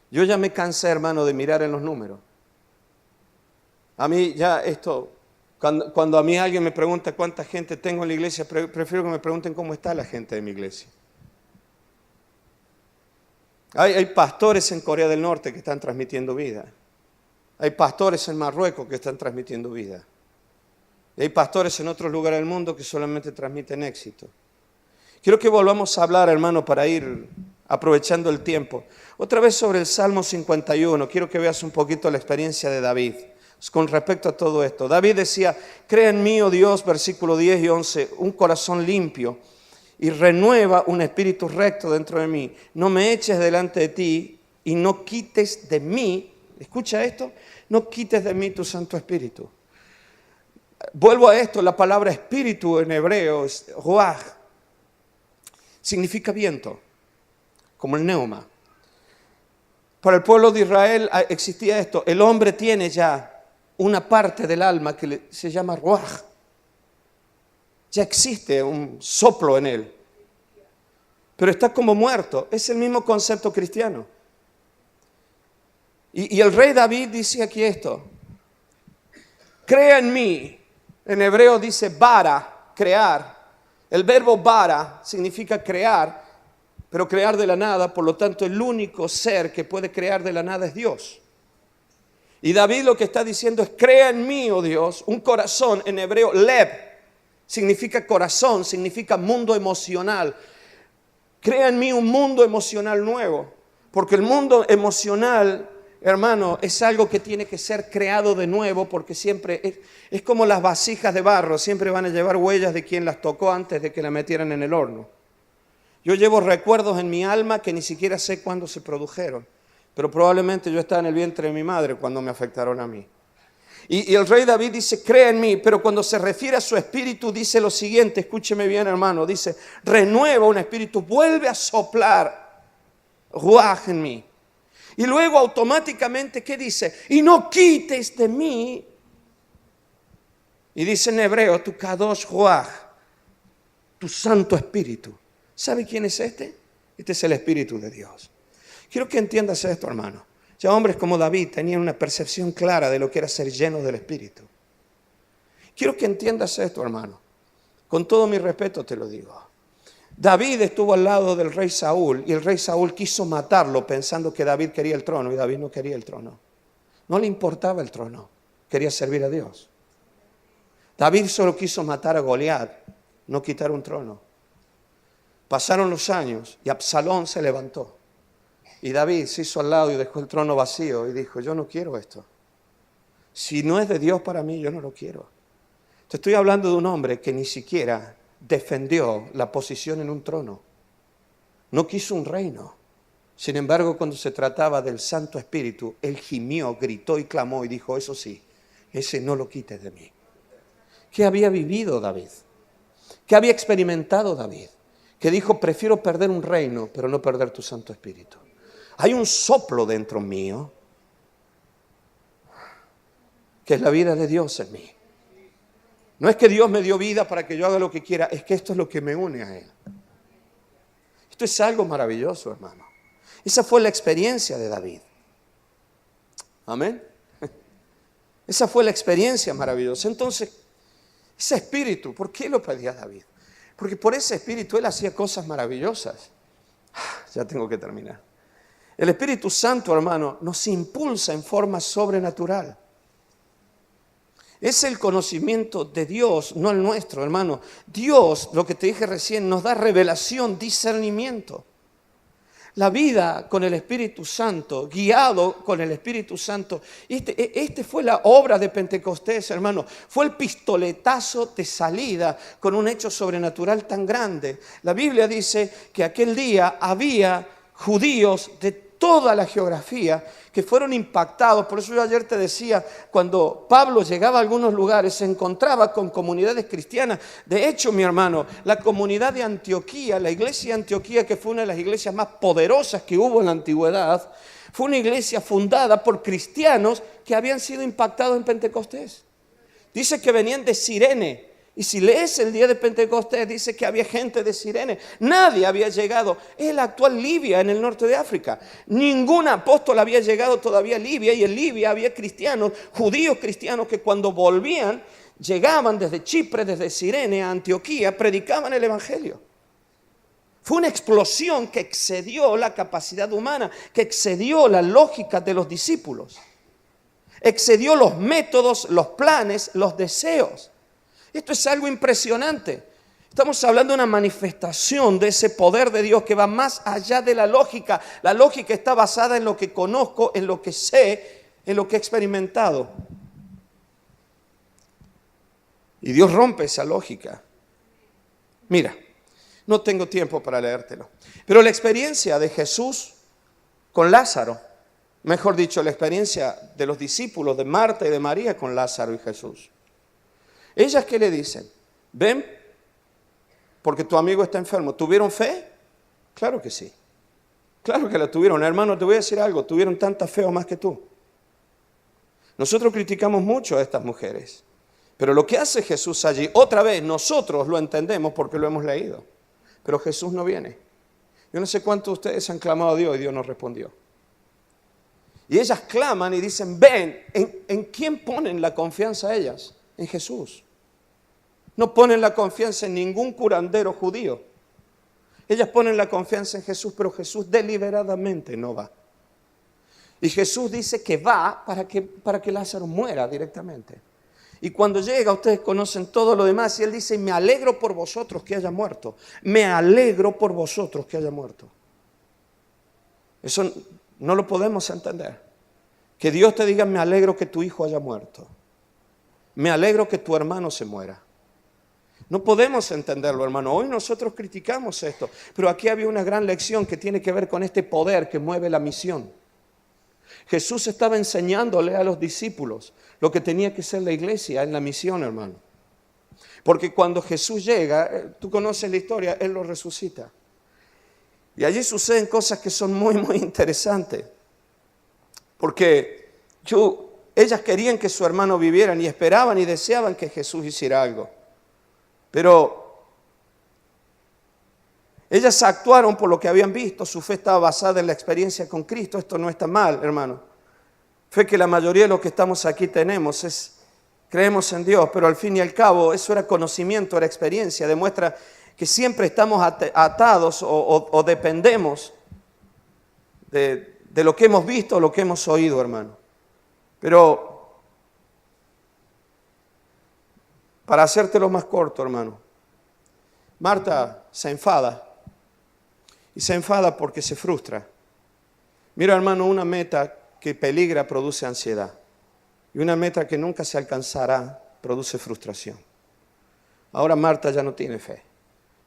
Yo ya me cansé, hermano, de mirar en los números. A mí ya esto... Cuando a mí alguien me pregunta cuánta gente tengo en la iglesia, prefiero que me pregunten cómo está la gente de mi iglesia. Hay pastores en Corea del Norte que están transmitiendo vida. Hay pastores en Marruecos que están transmitiendo vida. Y hay pastores en otros lugares del mundo que solamente transmiten éxito. Quiero que volvamos a hablar, hermano, para ir aprovechando el tiempo. Otra vez sobre el Salmo 51. Quiero que veas un poquito la experiencia de David con respecto a todo esto. David decía, crea en mí, oh Dios, versículo 10 y 11, un corazón limpio y renueva un espíritu recto dentro de mí. No me eches delante de ti y no quites de mí, escucha esto, no quites de mí tu Santo Espíritu. Vuelvo a esto, la palabra espíritu en hebreo, ruaj, significa viento, como el neuma. Para el pueblo de Israel existía esto, el hombre tiene ya una parte del alma que se llama ruaj. Ya existe un soplo en él, pero está como muerto. Es el mismo concepto cristiano. Y el rey David dice aquí esto, crea en mí. En hebreo dice bara, crear. El verbo bara significa crear, pero crear de la nada. Por lo tanto, el único ser que puede crear de la nada es Dios. Y David lo que está diciendo es, crea en mí, oh Dios, un corazón. En hebreo, lev, significa corazón, significa mundo emocional. Crea en mí un mundo emocional nuevo, porque el mundo emocional, hermano, es algo que tiene que ser creado de nuevo, porque siempre es como las vasijas de barro, siempre van a llevar huellas de quien las tocó antes de que la metieran en el horno. Yo llevo recuerdos en mi alma que ni siquiera sé cuándo se produjeron, pero probablemente yo estaba en el vientre de mi madre cuando me afectaron a mí. Y el rey David dice, crea en mí, pero cuando se refiere a su espíritu dice lo siguiente, escúcheme bien, hermano, dice, renueva un espíritu, vuelve a soplar ruaj en mí. Y luego automáticamente, ¿qué dice? Y no quites de mí. Y dice en hebreo, tu kadosh ruaj, tu Santo Espíritu. ¿Sabe quién es este? Este es el Espíritu de Dios. Quiero que entiendas esto, hermano. Ya hombres como David tenían una percepción clara de lo que era ser lleno del Espíritu. Quiero que entiendas esto, hermano. Con todo mi respeto te lo digo. David estuvo al lado del rey Saúl y el rey Saúl quiso matarlo pensando que David quería el trono y David no quería el trono. No le importaba el trono, quería servir a Dios. David solo quiso matar a Goliat, no quitar un trono. Pasaron los años y Absalón se levantó. Y David se hizo al lado y dejó el trono vacío y dijo, yo no quiero esto. Si no es de Dios para mí, yo no lo quiero. Te estoy hablando de un hombre que ni siquiera defendió la posición en un trono. No quiso un reino. Sin embargo, cuando se trataba del Santo Espíritu, él gimió, gritó y clamó y dijo, eso sí, ese no lo quites de mí. ¿Qué había vivido David? ¿Qué había experimentado David? Que dijo, prefiero perder un reino, pero no perder tu Santo Espíritu. Hay un soplo dentro mío, que es la vida de Dios en mí. No es que Dios me dio vida para que yo haga lo que quiera, es que esto es lo que me une a Él. Esto es algo maravilloso, hermano. Esa fue la experiencia de David. Amén. Esa fue la experiencia maravillosa. Entonces, ese espíritu, ¿por qué lo pedía David? Porque por ese espíritu él hacía cosas maravillosas. Ya tengo que terminar. El Espíritu Santo, hermano, nos impulsa en forma sobrenatural. Es el conocimiento de Dios, no el nuestro, hermano. Dios, lo que te dije recién, nos da revelación, discernimiento. La vida con el Espíritu Santo, guiado con el Espíritu Santo. Este fue la obra de Pentecostés, hermano. Fue el pistoletazo de salida con un hecho sobrenatural tan grande. La Biblia dice que aquel día había judíos de toda la geografía que fueron impactados. Por eso yo ayer te decía, cuando Pablo llegaba a algunos lugares, se encontraba con comunidades cristianas. De hecho, mi hermano, la comunidad de Antioquía, la iglesia de Antioquía, que fue una de las iglesias más poderosas que hubo en la antigüedad, fue una iglesia fundada por cristianos que habían sido impactados en Pentecostés. Dice que venían de Cirene. Y si lees el día de Pentecostés, dice que había gente de Cirene. Nadie había llegado. Es la actual Libia en el norte de África. Ningún apóstol había llegado todavía a Libia. Y en Libia había cristianos, judíos cristianos, que cuando volvían, llegaban desde Chipre, desde Cirene a Antioquía, predicaban el evangelio. Fue una explosión que excedió la capacidad humana, que excedió la lógica de los discípulos. Excedió los métodos, los planes, los deseos. Esto es algo impresionante. Estamos hablando de una manifestación de ese poder de Dios que va más allá de la lógica. La lógica está basada en lo que conozco, en lo que sé, en lo que he experimentado. Y Dios rompe esa lógica. Mira, no tengo tiempo para leértelo. Pero la experiencia de Jesús con Lázaro, mejor dicho, la experiencia de los discípulos de Marta y de María con Lázaro y Jesús. Ellas, ¿qué le dicen? Ven, porque tu amigo está enfermo. ¿Tuvieron fe? Claro que sí. Claro que la tuvieron. Hermano, te voy a decir algo. Tuvieron tanta fe o más que tú. Nosotros criticamos mucho a estas mujeres. Pero lo que hace Jesús allí, otra vez, nosotros lo entendemos porque lo hemos leído. Pero Jesús no viene. Yo no sé cuántos de ustedes han clamado a Dios y Dios no respondió. Y ellas claman y dicen, ven, ¿en quién ponen la confianza ellas? En Jesús. No ponen la confianza en ningún curandero judío. Ellas ponen la confianza en Jesús, pero Jesús deliberadamente no va. Y Jesús dice que va para que Lázaro muera directamente. Y cuando llega, ustedes conocen todo lo demás, y Él dice, me alegro por vosotros que haya muerto. Me alegro por vosotros que haya muerto. Eso no lo podemos entender. Que Dios te diga, me alegro que tu hijo haya muerto. Me alegro que tu hermano se muera. No podemos entenderlo, hermano. Hoy nosotros criticamos esto, pero aquí había una gran lección que tiene que ver con este poder que mueve la misión. Jesús estaba enseñándole a los discípulos lo que tenía que ser la iglesia en la misión, hermano. Porque cuando Jesús llega, tú conoces la historia, Él lo resucita. Y allí suceden cosas que son muy, muy interesantes. Porque ellas querían que su hermano viviera y esperaban y deseaban que Jesús hiciera algo. Pero ellas actuaron por lo que habían visto. Su fe estaba basada en la experiencia con Cristo. Esto no está mal, hermano. Fe que la mayoría de los que estamos aquí tenemos es, creemos en Dios, pero al fin y al cabo eso era conocimiento, era experiencia. Demuestra que siempre estamos atados o dependemos de lo que hemos visto o lo que hemos oído, hermano. Pero para hacértelo más corto, hermano, Marta se enfada. Y se enfada porque se frustra. Mira, hermano, una meta que peligra produce ansiedad. Y una meta que nunca se alcanzará produce frustración. Ahora Marta ya no tiene fe.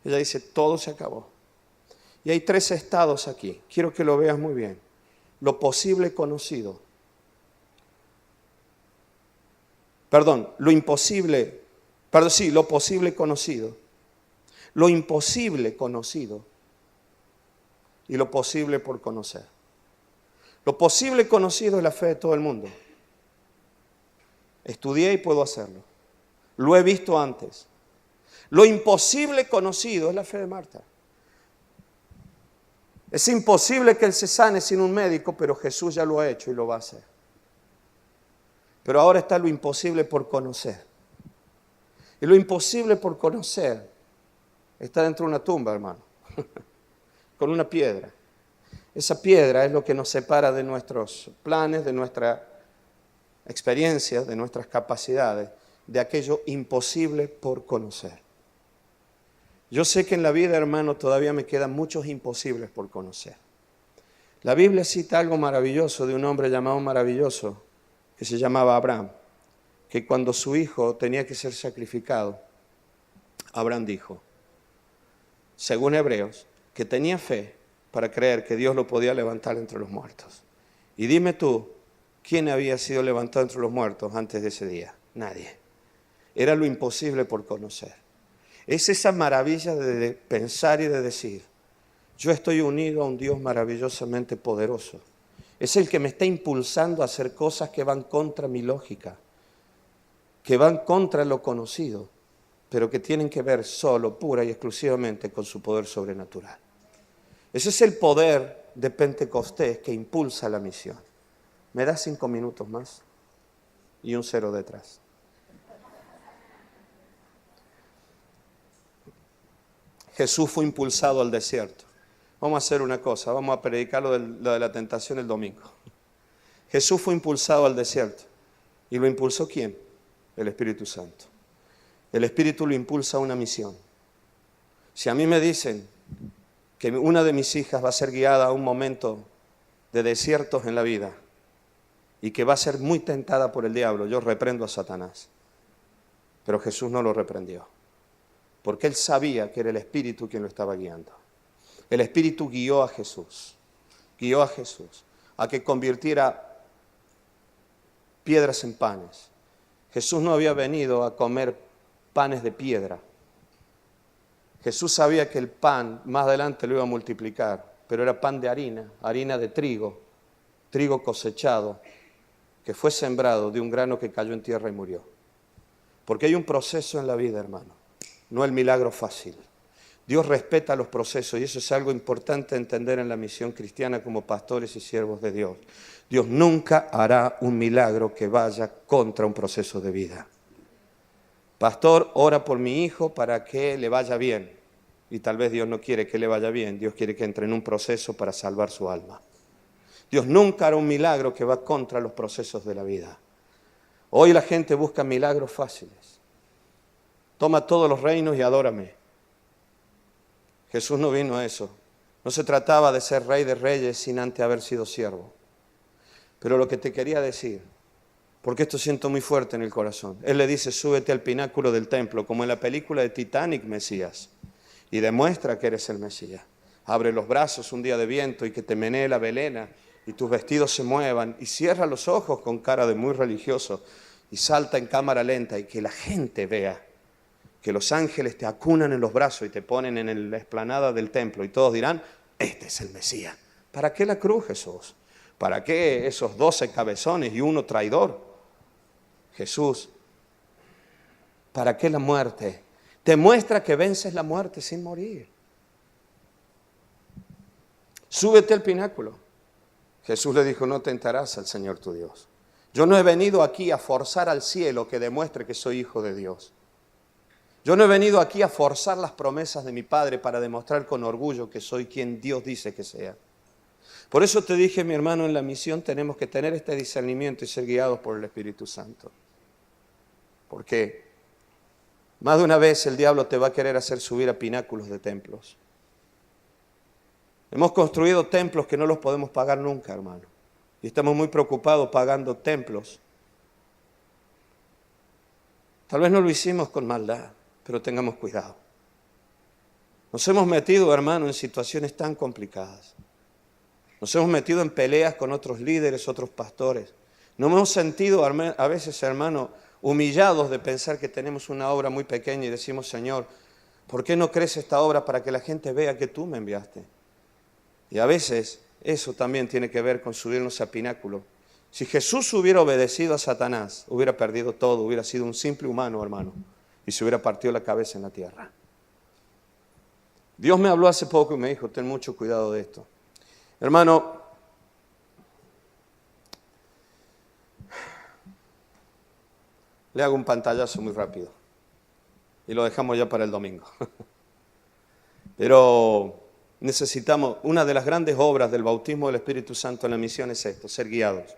Ella dice, todo se acabó. Y hay 3 estados aquí. Quiero que lo veas muy bien. Lo posible conocido. Lo imposible. Lo posible conocido. Lo imposible conocido. Y lo posible por conocer. Lo posible conocido es la fe de todo el mundo. Estudié y puedo hacerlo. Lo he visto antes. Lo imposible conocido es la fe de Marta. Es imposible que él se sane sin un médico, pero Jesús ya lo ha hecho y lo va a hacer. Pero ahora está lo imposible por conocer. Y lo imposible por conocer está dentro de una tumba, hermano, con una piedra. Esa piedra es lo que nos separa de nuestros planes, de nuestra experiencia, de nuestras capacidades, de aquello imposible por conocer. Yo sé que en la vida, hermano, todavía me quedan muchos imposibles por conocer. La Biblia cita algo maravilloso de un hombre llamado maravilloso, que se llamaba Abraham, que cuando su hijo tenía que ser sacrificado, Abraham dijo, según Hebreos, que tenía fe para creer que Dios lo podía levantar entre los muertos. Y dime tú, ¿quién había sido levantado entre los muertos antes de ese día? Nadie. Era lo imposible por conocer. Es esa maravilla de pensar y de decir, yo estoy unido a un Dios maravillosamente poderoso. Es el que me está impulsando a hacer cosas que van contra mi lógica, que van contra lo conocido, pero que tienen que ver solo, pura y exclusivamente con su poder sobrenatural. Ese es el poder de Pentecostés que impulsa la misión. ¿Me das 5 minutos más? Y un 0 detrás. Jesús fue impulsado al desierto. Vamos a hacer una cosa, vamos a predicar lo de la tentación el domingo. Jesús fue impulsado al desierto. ¿Y lo impulsó quién? El Espíritu Santo. El Espíritu lo impulsa a una misión. Si a mí me dicen que una de mis hijas va a ser guiada a un momento de desiertos en la vida y que va a ser muy tentada por el diablo, yo reprendo a Satanás. Pero Jesús no lo reprendió, porque él sabía que era el Espíritu quien lo estaba guiando. El Espíritu guió a Jesús a que convirtiera piedras en panes. Jesús no había venido a comer panes de piedra. Jesús sabía que el pan más adelante lo iba a multiplicar, pero era pan de harina, harina de trigo, trigo cosechado, que fue sembrado de un grano que cayó en tierra y murió. Porque hay un proceso en la vida, hermano, no el milagro fácil. Dios respeta los procesos y eso es algo importante entender en la misión cristiana como pastores y siervos de Dios. Dios nunca hará un milagro que vaya contra un proceso de vida. Pastor, ora por mi hijo para que le vaya bien. Y tal vez Dios no quiere que le vaya bien, Dios quiere que entre en un proceso para salvar su alma. Dios nunca hará un milagro que va contra los procesos de la vida. Hoy la gente busca milagros fáciles. Toma todos los reinos y adórame. Jesús no vino a eso. No se trataba de ser rey de reyes sin antes haber sido siervo. Pero lo que te quería decir, porque esto siento muy fuerte en el corazón, Él le dice, súbete al pináculo del templo, como en la película de Titanic, Mesías, y demuestra que eres el Mesías. Abre los brazos un día de viento y que te menee la velena y tus vestidos se muevan y cierra los ojos con cara de muy religioso y salta en cámara lenta y que la gente vea que los ángeles te acunan en los brazos y te ponen en la explanada del templo y todos dirán, este es el Mesías. ¿Para qué la cruz, Jesús? ¿Para qué esos 12 cabezones y uno traidor? Jesús, ¿para qué la muerte? Te muestra que vences la muerte sin morir. Súbete al pináculo. Jesús le dijo, no tentarás al Señor tu Dios. Yo no he venido aquí a forzar al cielo que demuestre que soy hijo de Dios. Yo no he venido aquí a forzar las promesas de mi Padre para demostrar con orgullo que soy quien Dios dice que sea. Por eso te dije, mi hermano, en la misión tenemos que tener este discernimiento y ser guiados por el Espíritu Santo. Porque más de una vez el diablo te va a querer hacer subir a pináculos de templos. Hemos construido templos que no los podemos pagar nunca, hermano. Y estamos muy preocupados pagando templos. Tal vez no lo hicimos con maldad, pero tengamos cuidado. Nos hemos metido, hermano, en situaciones tan complicadas. Nos hemos metido en peleas con otros líderes, otros pastores. Nos hemos sentido a veces, hermano, humillados de pensar que tenemos una obra muy pequeña y decimos, Señor, ¿por qué no crece esta obra para que la gente vea que tú me enviaste? Y a veces eso también tiene que ver con subirnos a pináculo. Si Jesús hubiera obedecido a Satanás, hubiera perdido todo, hubiera sido un simple humano, hermano, y se hubiera partido la cabeza en la tierra. Dios me habló hace poco y me dijo, ten mucho cuidado de esto. Hermano, le hago un pantallazo muy rápido y lo dejamos ya para el domingo. Pero necesitamos, una de las grandes obras del bautismo del Espíritu Santo en la misión es esto, ser guiados.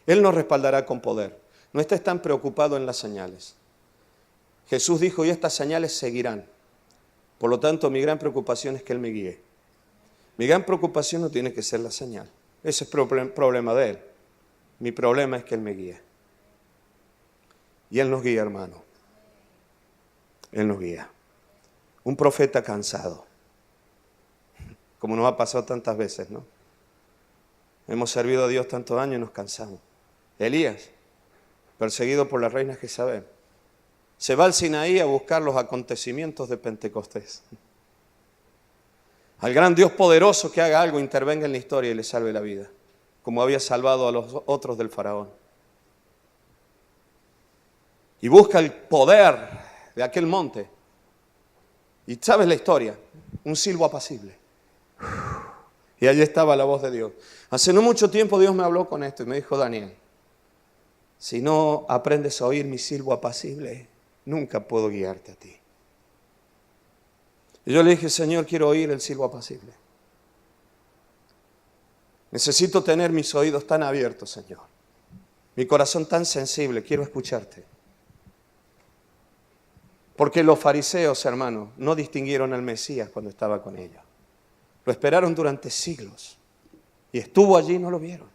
Él nos respaldará con poder. No estés tan preocupado en las señales. Jesús dijo, y estas señales seguirán. Por lo tanto, mi gran preocupación es que Él me guíe. Mi gran preocupación no tiene que ser la señal. Ese es problema de Él. Mi problema es que Él me guíe. Y Él nos guía, hermano. Él nos guía. Un profeta cansado. Como nos ha pasado tantas veces, ¿no? Hemos servido a Dios tantos años y nos cansamos. Elías, perseguido por la reina Jezabel, se va al Sinaí a buscar los acontecimientos de Pentecostés. Al gran Dios poderoso que haga algo, intervenga en la historia y le salve la vida, como había salvado a los otros del faraón. Y busca el poder de aquel monte. Y sabes la historia, un silbo apacible. Y allí estaba la voz de Dios. Hace no mucho tiempo Dios me habló con esto y me dijo, Daniel, si no aprendes a oír mi silbo apacible, nunca puedo guiarte a ti. Y yo le dije, Señor, quiero oír el silbo apacible. Necesito tener mis oídos tan abiertos, Señor. Mi corazón tan sensible, quiero escucharte. Porque los fariseos, hermanos, no distinguieron al Mesías cuando estaba con ellos. Lo esperaron durante siglos. Y estuvo allí y no lo vieron.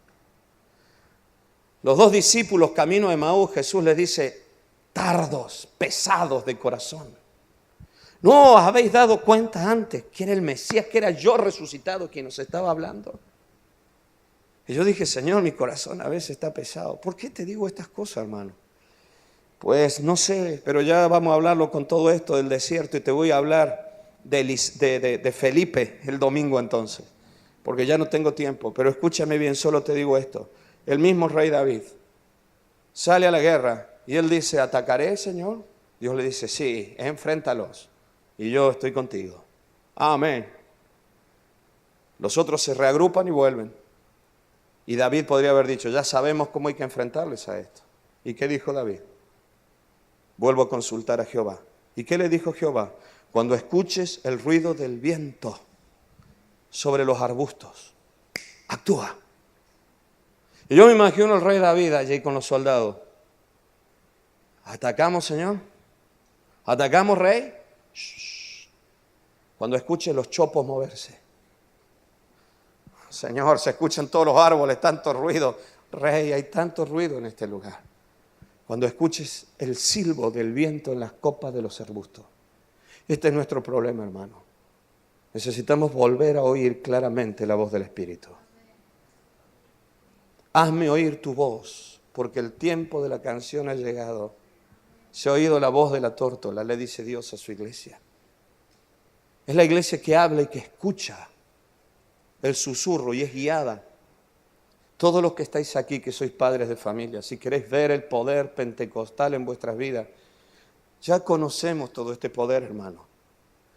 Los dos discípulos camino a Emaús, Jesús les dice, tardos, pesados de corazón. ¿No os habéis dado cuenta antes que era el Mesías, que era yo resucitado quien os estaba hablando? Y yo dije, Señor, mi corazón a veces está pesado. ¿Por qué te digo estas cosas, hermano? Pues no sé, pero ya vamos a hablarlo con todo esto del desierto y te voy a hablar de Felipe el domingo entonces, porque ya no tengo tiempo. Pero escúchame bien, solo te digo esto. El mismo rey David sale a la guerra y él dice, ¿atacaré, Señor? Dios le dice, sí, enfréntalos. Y yo estoy contigo. Amén. Los otros se reagrupan y vuelven. Y David podría haber dicho, ya sabemos cómo hay que enfrentarles a esto. ¿Y qué dijo David? Vuelvo a consultar a Jehová. ¿Y qué le dijo Jehová? Cuando escuches el ruido del viento sobre los arbustos, actúa. Y yo me imagino al rey David allí con los soldados. ¿Atacamos, Señor? ¿Atacamos, rey? Shh. Cuando escuche los chopos moverse. Señor, se escuchan todos los árboles, tanto ruido. Rey, hay tanto ruido en este lugar. Cuando escuches el silbo del viento en las copas de los arbustos. Este es nuestro problema, hermano. Necesitamos volver a oír claramente la voz del Espíritu. Hazme oír tu voz, porque el tiempo de la canción ha llegado. Se ha oído la voz de la tórtola, le dice Dios a su iglesia. Es la iglesia que habla y que escucha el susurro y es guiada. Todos los que estáis aquí, que sois padres de familia, si queréis ver el poder pentecostal en vuestras vidas, ya conocemos todo este poder, hermano.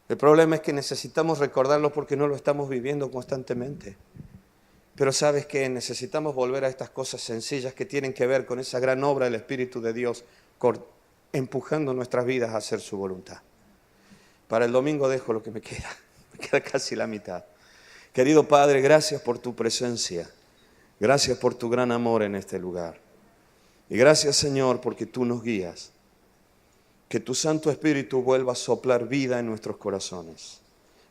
El problema es que necesitamos recordarlo porque no lo estamos viviendo constantemente. Pero ¿sabes qué? Necesitamos volver a estas cosas sencillas que tienen que ver con esa gran obra del Espíritu de Dios, empujando nuestras vidas a hacer su voluntad. Para el domingo dejo lo que me queda casi la mitad. Querido Padre, gracias por tu presencia, gracias por tu gran amor en este lugar. Y gracias, Señor, porque tú nos guías. Que tu Santo Espíritu vuelva a soplar vida en nuestros corazones.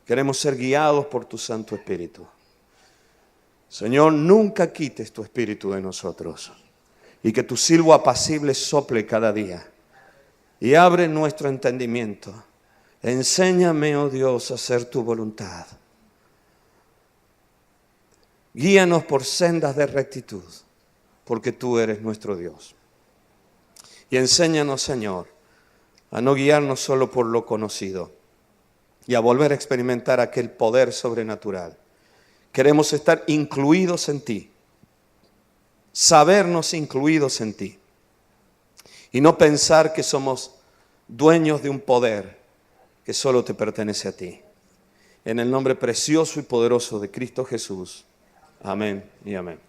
Queremos ser guiados por tu Santo Espíritu. Señor, nunca quites tu Espíritu de nosotros. Y que tu silbo apacible sople cada día. Y abre nuestro entendimiento. Enséñame, oh Dios, a hacer tu voluntad. Guíanos por sendas de rectitud, porque tú eres nuestro Dios. Y enséñanos, Señor, a no guiarnos solo por lo conocido y a volver a experimentar aquel poder sobrenatural. Queremos estar incluidos en ti, sabernos incluidos en ti y no pensar que somos dueños de un poder que solo te pertenece a ti. En el nombre precioso y poderoso de Cristo Jesús. Amén y amén.